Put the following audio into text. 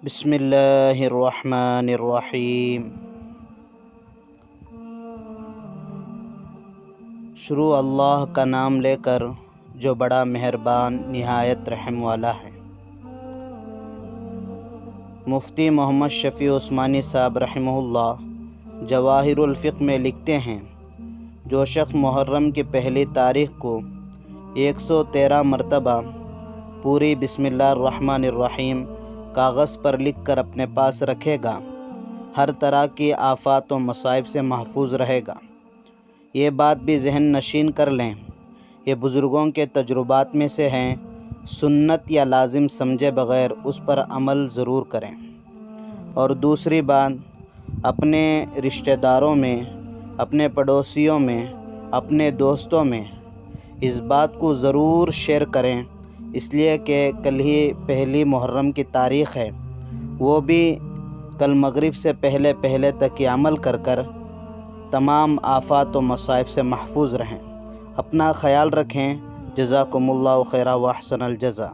بسم اللہ الرحمن الرحیم۔ شروع اللہ کا نام لے کر جو بڑا مہربان نہایت رحم والا ہے۔ مفتی محمد شفیع عثمانی صاحب رحمہ اللہ جواہر الفقہ میں لکھتے ہیں، جو شخص محرم کی پہلی تاریخ کو 113 مرتبہ پوری بسم اللہ الرحمن الرحیم کاغذ پر لکھ کر اپنے پاس رکھے گا، ہر طرح کی آفات و مصائب سے محفوظ رہے گا۔ یہ بات بھی ذہن نشین کر لیں، یہ بزرگوں کے تجربات میں سے ہیں، سنت یا لازم سمجھے بغیر اس پر عمل ضرور کریں۔ اور دوسری بات، اپنے رشتہ داروں میں، اپنے پڑوسیوں میں، اپنے دوستوں میں اس بات کو ضرور شیئر کریں، اس لیے کہ کل ہی پہلی محرم کی تاریخ ہے، وہ بھی کل مغرب سے پہلے تک یہ عمل کر تمام آفات و مصائب سے محفوظ رہیں۔ اپنا خیال رکھیں۔ جزاکم اللہ خیرا و احسن الجزا۔